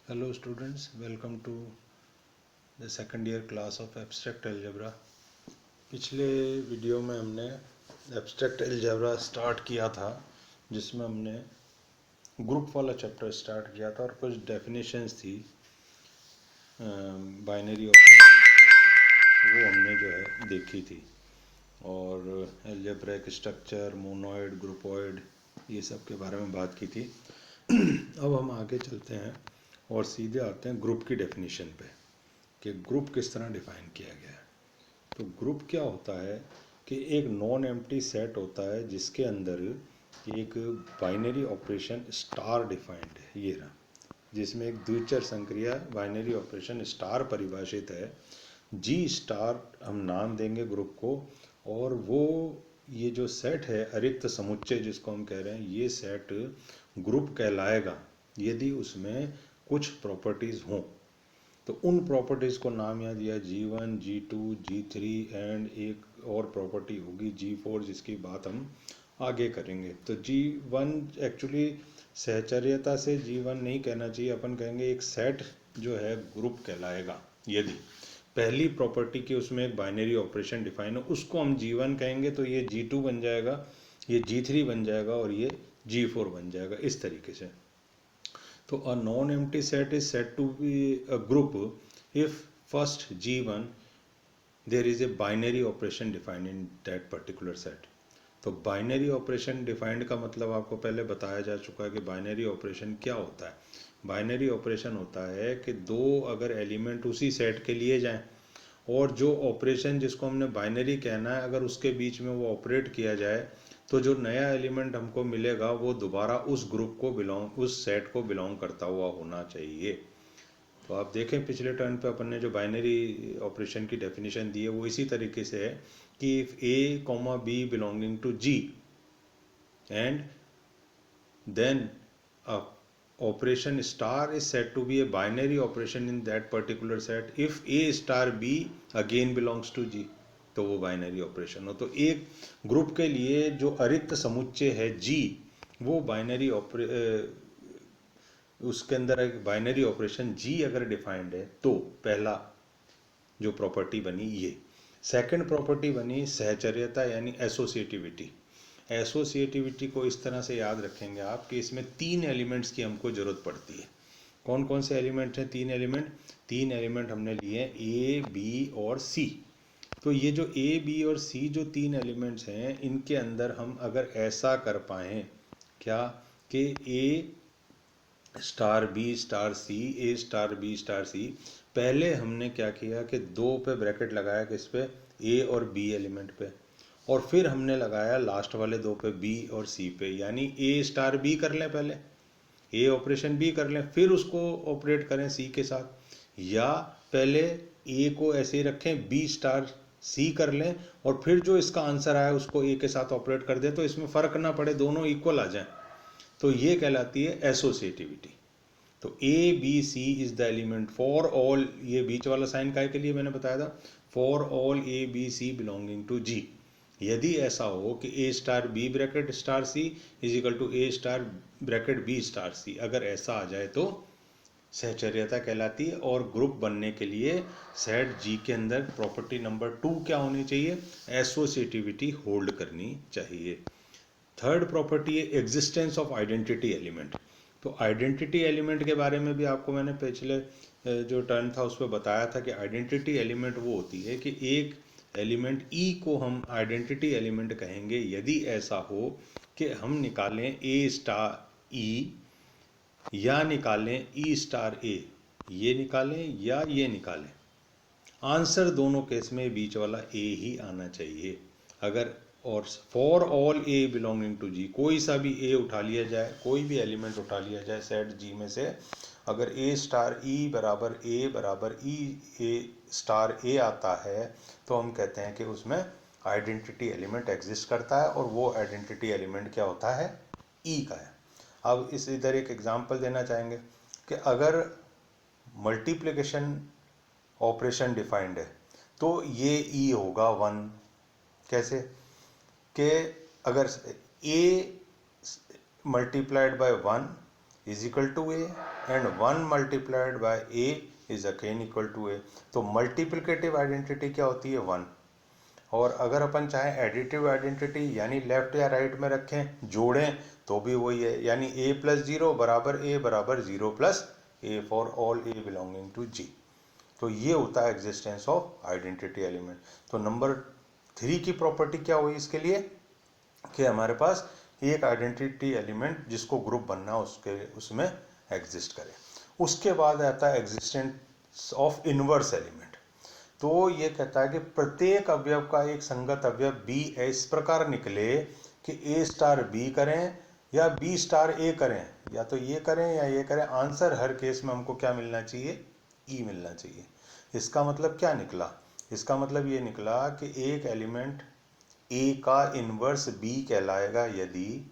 Hello students, welcome to the second year class of abstract algebra. पिछले video में हमने abstract algebra start किया था, जिसमें हमने ग्रुप वाला चैप्टर स्टार्ट किया था और कुछ डेफिनेशंस थी बाइनरी ऑपरेशन, वो हमने जो है देखी थी। और अलजेब्रिक स्ट्रक्चर, मोनोइड, ग्रुपॉइड, ये सब के बारे में बात की थी। अब हम आगे चलते हैं और सीधे आते हैं ग्रुप की डेफिनेशन पे कि ग्रुप किस तरह डिफाइन किया गया है। तो ग्रुप क्या होता है कि एक नॉन एम्प्टी सेट होता है जिसके अंदर एक बाइनरी ऑपरेशन स्टार डिफाइंड है, ये रहा, जिसमें एक द्विचर संक्रिया बाइनरी ऑपरेशन स्टार परिभाषित है। जी स्टार हम नाम देंगे ग्रुप को, और वो ये जो सेट है अरिक्त समुच्चय जिसको हम कह रहे हैं, ये सेट ग्रुप कहलाएगा यदि उसमें कुछ प्रॉपर्टीज़ हों। तो उन प्रॉपर्टीज़ को नाम यहाँ दिया G1, G2, G3 एंड एक और प्रॉपर्टी होगी G4, जिसकी बात हम आगे करेंगे। तो G1 एक्चुअली सहचर्यता से G1 नहीं कहना चाहिए, अपन कहेंगे एक सेट जो है ग्रुप कहलाएगा यदि पहली प्रॉपर्टी की उसमें एक बाइनरी ऑपरेशन डिफाइन हो, उसको हम G1 कहेंगे। तो ये G2 बन जाएगा, ये G3 बन जाएगा और ये G4 बन जाएगा, इस तरीके से। तो a non-empty set is said to be a group if first G1 there is a binary operation defined in that particular set. तो बाइनरी ऑपरेशन डिफाइंड का मतलब आपको पहले बताया जा चुका है कि बाइनरी ऑपरेशन क्या होता है। बाइनरी ऑपरेशन होता है कि दो अगर एलिमेंट उसी सेट के लिए जाएं और जो ऑपरेशन जिसको हमने बाइनरी कहना है अगर उसके बीच में वो ऑपरेट किया जाए, तो जो नया एलिमेंट हमको मिलेगा वो दोबारा उस ग्रुप को उस सेट को बिलोंग करता हुआ होना चाहिए। तो आप देखें पिछले टर्न पे अपन ने जो बाइनरी ऑपरेशन की डेफिनेशन दी है वो इसी तरीके से है कि if a comma b belonging to G and then operation star is said to be a binary operation in that particular set if a star b again belongs to g, तो वो बाइनरी ऑपरेशन हो। तो एक group के लिए जो अरिक्त समुच्चय है जी, वो बाइनरी उसके अंदर एक बाइनरी ऑपरेशन जी अगर डिफाइंड है तो पहला जो प्रॉपर्टी बनी ये। सेकंड प्रॉपर्टी बनी सहचर्यता यानी एसोसिएटिविटी। एसोसिएटिविटी को इस तरह से याद रखेंगे आप कि इसमें तीन एलिमेंट्स की हमको ज़रूरत पड़ती है। कौन कौन से एलिमेंट हैं? तीन एलिमेंट हमने लिए हैं, ए बी और सी। तो ये जो ए बी और सी जो तीन एलिमेंट्स हैं, इनके अंदर हम अगर ऐसा कर पाएँ क्या कि A star B star C, A star B star सी, पहले हमने क्या किया कि दो पे ब्रैकेट लगाया किस पे, ए और बी एलिमेंट पे, और फिर हमने लगाया लास्ट वाले दो पे बी और सी पे, यानी ए स्टार बी कर लें, पहले ए ऑपरेशन बी कर लें फिर उसको ऑपरेट करें सी के साथ, या पहले ए को ऐसे ही रखें बी स्टार सी कर लें और फिर जो इसका आंसर आया उसको ए के साथ ऑपरेट कर दें, तो इसमें फ़र्क ना पड़े, दोनों इक्वल आ जाएं। तो ये कहलाती है एसोसिएटिविटी। तो a B c is the element for all, ये बीच वाला साइन काय के लिए मैंने बताया था, for all A B C belonging to G. यदि ऐसा हो कि A star B bracket star C is equal to A star bracket B star C, अगर ऐसा आ जाए तो सहचर्यता कहलाती है। और ग्रुप बनने के लिए सेट जी के अंदर प्रॉपर्टी नंबर 2 क्या होनी चाहिए? एसोसिएटिविटी होल्ड करनी चाहिए। थर्ड प्रॉपर्टी है एग्जिस्टेंस ऑफ आइडेंटिटी एलिमेंट। तो आइडेंटिटी एलिमेंट के बारे में भी आपको मैंने पिछले जो टर्न था उस पर बताया था कि आइडेंटिटी एलिमेंट वो होती है कि एक एलिमेंट ई को हम आइडेंटिटी एलिमेंट कहेंगे यदि ऐसा हो कि हम निकालें ए स्टार ई या निकालें ई स्टार ए, ये निकालें या ये निकालें, आंसर दोनों केस में बीच वाला ए ही आना चाहिए। अगर और for all A belonging to G, कोई सा भी ए उठा लिया जाए, कोई भी एलिमेंट उठा लिया जाए सेट जी में से, अगर ए स्टार ई बराबर ई ए स्टार ए आता है तो हम कहते हैं कि उसमें आइडेंटिटी एलिमेंट एग्जिस्ट करता है, और वो आइडेंटिटी एलिमेंट क्या होता है? ई का है। अब इस इधर एक एग्जांपल देना चाहेंगे कि अगर मल्टीप्लिकेशन ऑपरेशन डिफाइंड है तो ये ई होगा 1। कैसे? कि अगर A multiplied by 1 is equal to A and 1 multiplied by A is again equal to A. तो मल्टीप्लिकेटिव आइडेंटिटी क्या होती है? 1। और अगर अपन चाहें एडिटिव आइडेंटिटी यानी लेफ्ट या राइट में रखें, जोड़ें, तो भी वही है, यानी a प्लस जीरो बराबर 0 plus A for all A belonging to G. तो ये होता है एग्जिस्टेंस ऑफ आइडेंटिटी एलिमेंट। तो नंबर 3 की प्रॉपर्टी क्या हुई इसके लिए कि हमारे पास एक आइडेंटिटी एलिमेंट जिसको ग्रुप बनना उसमें एग्जिस्ट करे। उसके बाद आता है एग्जिस्टेंस ऑफ इनवर्स एलिमेंट। तो ये कहता है कि प्रत्येक अवयव का एक संगत अवयव बी इस प्रकार निकले कि ए स्टार बी करें या बी स्टार ए करें, या तो ये करें या ये करें, आंसर हर केस में हमको क्या मिलना चाहिए? ई मिलना चाहिए। इसका मतलब क्या निकला? इसका मतलब ये निकला कि एक एलिमेंट ए का इन्वर्स बी कहलाएगा यदि,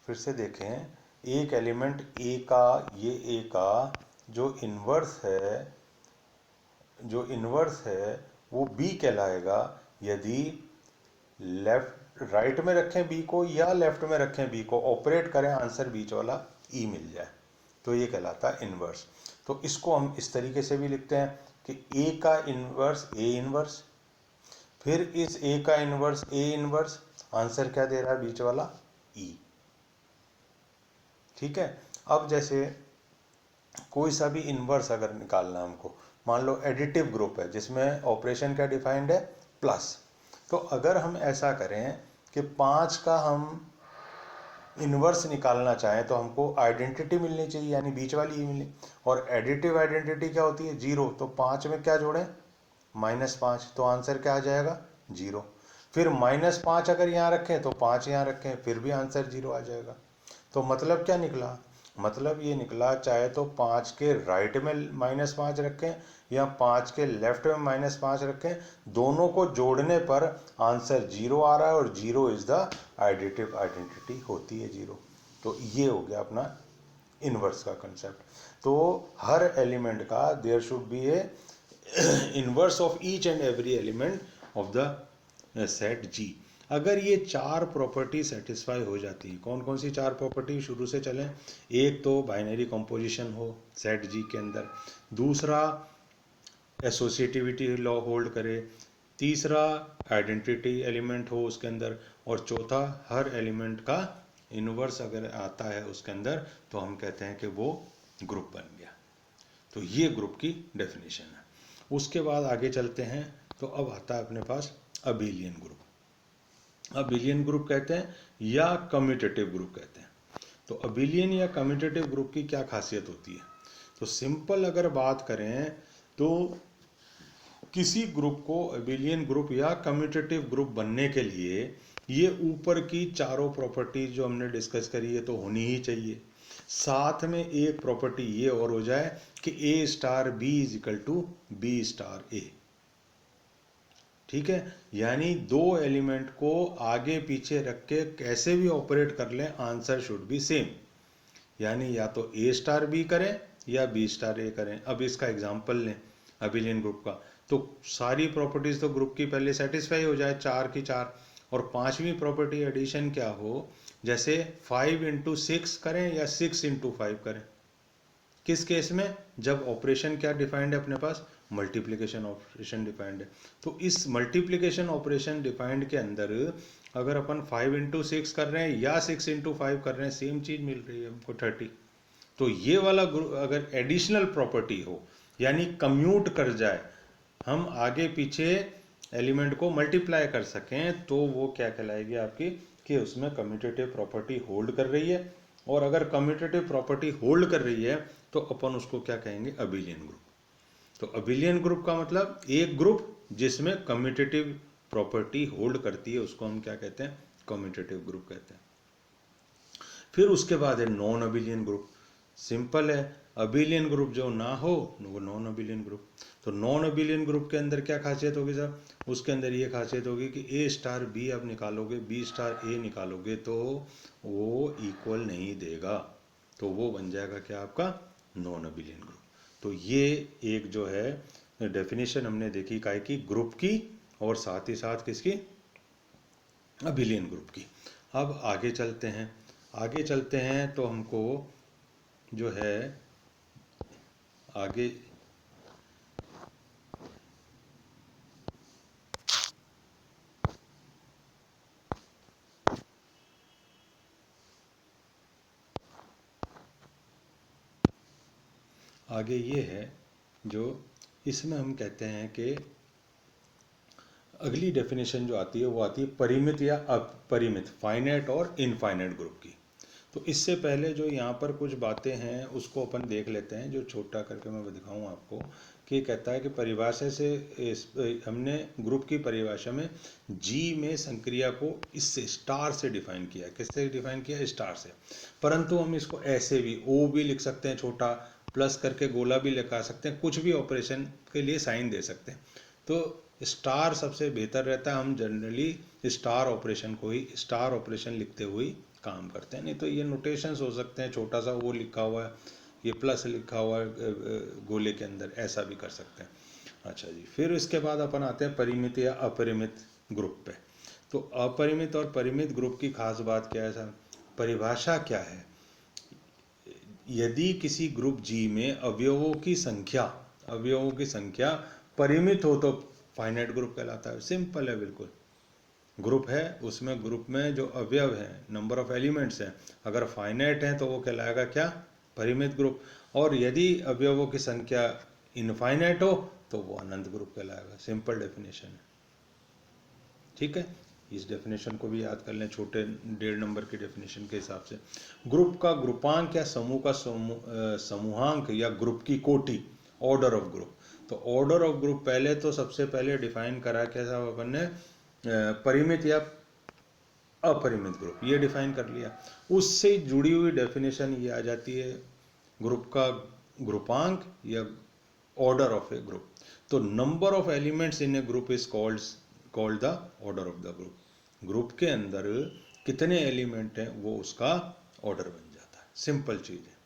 फिर से देखें, एक एलिमेंट ए का, ये ए का जो इन्वर्स है वो बी कहलाएगा यदि लेफ्ट राइट में रखें बी को या लेफ्ट में रखें बी को, ऑपरेट करें, आंसर बीच वाला ई मिल जाए, तो ये कहलाता है इन्वर्स। तो इसको हम इस तरीके से भी लिखते हैं कि ए का इन्वर्स ए इन्वर्स, फिर इस ए का इन्वर्स ए इन्वर्स, आंसर क्या दे रहा है? बीच वाला ई। ठीक है। अब जैसे कोई सा भी इन्वर्स अगर निकालना हमको, मान लो एडिटिव ग्रुप है जिसमें ऑपरेशन क्या डिफाइंड है? प्लस। तो अगर हम ऐसा करें कि 5 का हम इन्वर्स निकालना चाहें तो हमको आइडेंटिटी मिलनी चाहिए, यानी बीच वाली ई मिलनी, और एडिटिव आइडेंटिटी क्या होती है? 0। तो 5 में क्या जोड़ें? -5। तो आंसर क्या आ जाएगा? 0। फिर -5 अगर यहाँ रखें तो 5 यहाँ रखें, फिर भी आंसर 0 आ जाएगा। तो मतलब क्या निकला? मतलब ये निकला चाहे तो 5 के राइट में -5 रखें या 5 के लेफ्ट में -5 रखें, दोनों को जोड़ने पर आंसर 0 आ रहा है, और 0 इज द एडिटिव आइडेंटिटी होती है 0। तो ये हो गया अपना इन्वर्स का कंसेप्ट। तो हर एलिमेंट का there should be a inverse of each and every element of the set G. अगर ये 4 प्रॉपर्टी सेटिस्फाई हो जाती है, कौन कौन सी 4 प्रॉपर्टी? शुरू से चलें। एक तो बाइनरी कंपोजिशन हो सेट जी के अंदर, दूसरा एसोसिएटिविटी लॉ होल्ड करे, तीसरा आइडेंटिटी एलिमेंट हो उसके अंदर, और चौथा हर एलिमेंट का इन्वर्स अगर आता है उसके अंदर तो हम कहते हैं कि वो ग्रुप बन गया। तो ये ग्रुप की डेफिनेशन है। उसके बाद आगे चलते हैं तो अब आता है अपने पास अबेलियन ग्रुप। अबेलियन ग्रुप कहते हैं या कम्यूटेटिव ग्रुप कहते हैं। तो अबेलियन या कम्यूटेटिव ग्रुप की क्या खासियत होती है? तो सिंपल अगर बात करें तो किसी ग्रुप को अबेलियन ग्रुप या कम्यूटेटिव ग्रुप बनने के लिए ये ऊपर की चारों प्रॉपर्टीज जो हमने डिस्कस करी है तो होनी ही चाहिए। साथ में एक प्रॉपर्टी ये और हो जाए कि A star B is equal to B star A. ठीक है, यानी दो एलिमेंट को आगे पीछे रख के कैसे भी ऑपरेट कर लें, आंसर शुड बी सेम, यानी या तो ए स्टार बी करें या बी स्टार ए करें। अब इसका एग्जांपल लें अबेलियन ग्रुप का, तो सारी प्रॉपर्टीज तो ग्रुप की पहले सेटिस्फाई हो जाए 4 की 4, और 5वीं प्रॉपर्टी एडिशन क्या हो, जैसे 5 इंटू 6 करें या 6 इंटू 5 करें। किस केस में? जब ऑपरेशन क्या डिफाइंड है अपने पास? मल्टीप्लिकेशन ऑपरेशन डिफाइंड है। तो इस मल्टीप्लिकेशन ऑपरेशन डिफाइंड के अंदर अगर अपन 5 इंटू 6 कर रहे हैं या 6 इंटू 5 कर रहे हैं, सेम चीज मिल रही है हमको 30। तो ये वाला अगर एडिशनल प्रॉपर्टी हो, यानी कम्यूट कर जाए, हम आगे पीछे एलिमेंट को मल्टीप्लाई कर सकें, तो वो क्या कहलाएगी आपकी कि उसमें कम्यूटेटिव प्रॉपर्टी होल्ड कर रही है। और अगर कम्यूटेटिव प्रॉपर्टी होल्ड कर रही है तो अपन उसको क्या कहेंगे? Abelian group. तो अबेलियन ग्रुप का मतलब एक ग्रुप जिसमें कम्यूटेटिव प्रॉपर्टी होल्ड करती है उसको हम क्या कहते हैं? कम्यूटेटिव ग्रुप कहते हैं। फिर उसके बाद है नॉन अबेलियन ग्रुप। सिंपल है, अबेलियन ग्रुप जो ना हो वो नॉन अबेलियन ग्रुप। तो नॉन अबेलियन ग्रुप के अंदर क्या खासियत होगी साहब? उसके अंदर ये खासियत होगी कि ए स्टार बी आप निकालोगे, बी स्टार ए निकालोगे तो वो इक्वल नहीं देगा, तो वो बन जाएगा क्या आपका? Non abelian group. तो ये एक जो है डेफिनेशन हमने देखी काय की? ग्रुप की, और साथ ही साथ किसकी? अबेलियन ग्रुप की। अब आगे चलते हैं। आगे चलते हैं तो हमको जो है आगे ये है जो इसमें हम कहते हैं कि अगली डेफिनेशन जो आती है वो आती है परिमित या अपरिमित, फाइनाइट और इनफाइनाइट ग्रुप की। तो इससे पहले जो यहाँ पर कुछ बातें हैं उसको अपन देख लेते हैं, जो छोटा करके मैं दिखाऊँ आपको। कि कहता है कि परिभाषा से हमने ग्रुप की परिभाषा में जी में संक्रिया को इससे स्टार से डिफाइन किया। किससे डिफाइन किया? स्टार से। परंतु हम इसको ऐसे भी ओ भी लिख सकते हैं, छोटा प्लस करके गोला भी लिखा सकते हैं, कुछ भी ऑपरेशन के लिए साइन दे सकते हैं। तो स्टार सबसे बेहतर रहता है। हम जनरली स्टार ऑपरेशन को ही स्टार ऑपरेशन लिखते हुए काम करते हैं। नहीं तो ये नोटेशंस हो सकते हैं, छोटा सा वो लिखा हुआ है, ये प्लस लिखा हुआ है गोले के अंदर, ऐसा भी कर सकते हैं। अच्छा जी, फिर इसके बाद अपन आते हैं परिमित या अपरिमित ग्रुप पे। तो अपरिमित और परिमित ग्रुप की खास बात क्या है सर? परिभाषा क्या है? यदि किसी ग्रुप जी में अवयवों की संख्या परिमित हो तो फाइनाइट ग्रुप कहलाता है। सिंपल है बिल्कुल। ग्रुप है, उसमें ग्रुप में जो अवयव हैं, नंबर ऑफ एलिमेंट्स हैं, अगर फाइनाइट हैं तो वो कहलाएगा क्या? परिमित ग्रुप। और यदि अवयवों की संख्या इनफाइनाइट हो तो वो अनंत ग्रुप कहलाएगा। सिंपल डेफिनेशन है। ठीक है, इस डेफिनेशन को भी याद कर लें, छोटे 1.5 नंबर की डेफिनेशन के हिसाब से। ग्रुप का ग्रुपांक या समूह का समूहांक या ग्रुप की कोटि, ऑर्डर ऑफ ग्रुप। तो ऑर्डर ऑफ ग्रुप पहले तो सबसे पहले डिफाइन करा क्या साहब अपन ने? परिमित या अपरिमित ग्रुप, ये डिफाइन कर लिया। उससे जुड़ी हुई डेफिनेशन ये आ जाती है ग्रुप का ग्रुपांक या ऑर्डर ऑफ ए ग्रुप। तो number of elements in A group is called the order of the group. Group के अंदर कितने एलिमेंट हैं वो उसका ऑर्डर बन जाता है। सिंपल चीज है,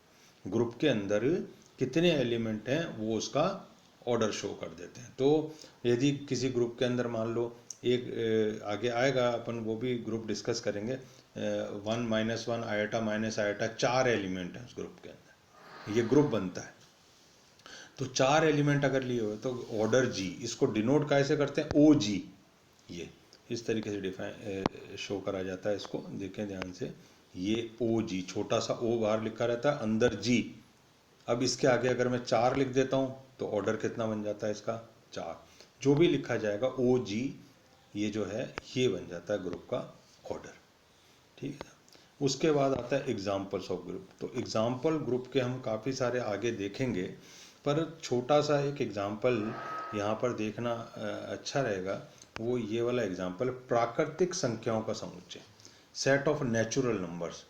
ग्रुप के अंदर कितने एलिमेंट हैं वो उसका ऑर्डर शो कर देते हैं। तो यदि किसी ग्रुप के अंदर मान लो एक आगे आएगा, अपन वो भी ग्रुप डिस्कस करेंगे, 1 -1 आयोटा माइनस आयोटा, 4 एलिमेंट हैं उस ग्रुप के अंदर, ये ग्रुप बनता है। तो 4 एलिमेंट अगर लिए हुए तो ऑर्डर जी, इसको डिनोट कैसे करते हैं? ओ जी। ये इस तरीके से डिफाइन शो करा जाता है। इसको देखें ध्यान से, ये ओ जी, छोटा सा ओ बाहर लिखा रहता है, अंदर जी। अब इसके आगे अगर मैं 4 लिख देता हूँ तो ऑर्डर कितना बन जाता है इसका? 4। जो भी लिखा जाएगा ओ जी, ये जो है ये बन जाता है ग्रुप का ऑर्डर। ठीक है, उसके बाद आता है एग्जाम्पल्स ऑफ ग्रुप। तो एग्जाम्पल ग्रुप के हम काफ़ी सारे आगे देखेंगे, पर छोटा सा एक एग्जाम्पल यहाँ पर देखना अच्छा रहेगा। वो ये वाला एग्जाम्पल, प्राकृतिक संख्याओं का समुच्चय, set of natural numbers.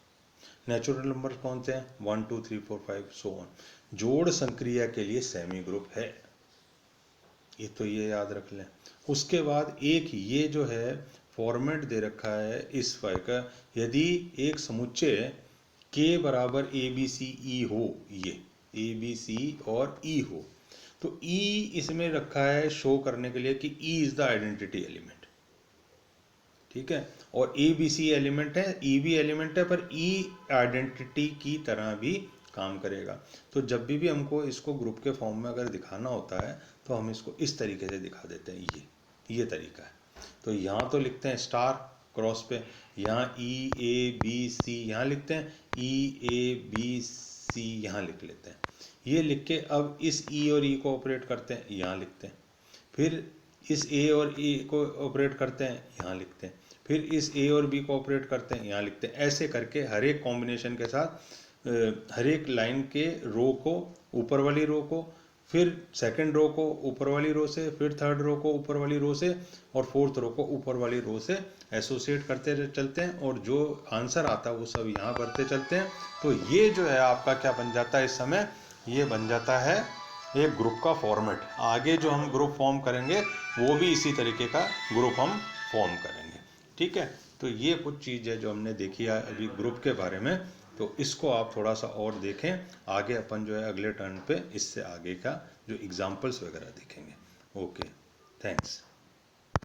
Natural number कौन से हैं? 1 2 3 4 5 सो ऑन। जोड़ संक्रिया के लिए सेमी ग्रुप है, ये तो ये याद रख लें। उसके बाद एक ये जो है फॉर्मेट दे रखा है इस फाइल का, यदि एक समुच्चय के बराबर ए बी सी ई हो, ये ए बी सी और ई हो, तो ई इसमें रखा है शो करने के लिए कि E is the identity element. ठीक है, और ए बी सी एलिमेंट है, ई भी एलिमेंट है, पर ई आइडेंटिटी की तरह भी काम करेगा। तो जब भी हमको इसको ग्रुप के फॉर्म में अगर दिखाना होता है तो हम इसको इस तरीके से दिखा देते हैं। ये तरीका है। तो यहाँ तो लिखते हैं स्टार क्रॉस पे, यहाँ ई ए बी सी यहाँ लिखते हैं, ई ए बी सी यहाँ लिख लेते हैं। ये लिख के अब इस ई और ई को ऑपरेट करते हैं, यहाँ लिखते हैं। फिर इस ए और ई को ऑपरेट करते हैं, यहाँ लिखते हैं। फिर इस ए और बी को ऑपरेट करते हैं, यहाँ लिखते हैं। ऐसे करके हर एक कॉम्बिनेशन के साथ हर एक लाइन के रो को, ऊपर वाली रो को, फिर सेकंड रो को ऊपर वाली रो से, फिर थर्ड रो को ऊपर वाली रो से, और फोर्थ रो को ऊपर वाली रो से एसोसिएट करते चलते हैं, और जो आंसर आता है वो सब यहाँ भरते चलते हैं। तो ये जो है आपका क्या बन जाता है इस समय? ये बन जाता है एक ग्रुप का फॉर्मेट। आगे जो हम ग्रुप फॉर्म करेंगे वो भी इसी तरीके का ग्रुप हम फॉर्म करेंगे। ठीक है, तो ये कुछ चीज़ है जो हमने देखी है अभी ग्रुप के बारे में। तो इसको आप थोड़ा सा और देखें, आगे अपन जो है अगले टर्न पे इससे आगे का जो एग्जाम्पल्स वगैरह देखेंगे। Okay, thanks.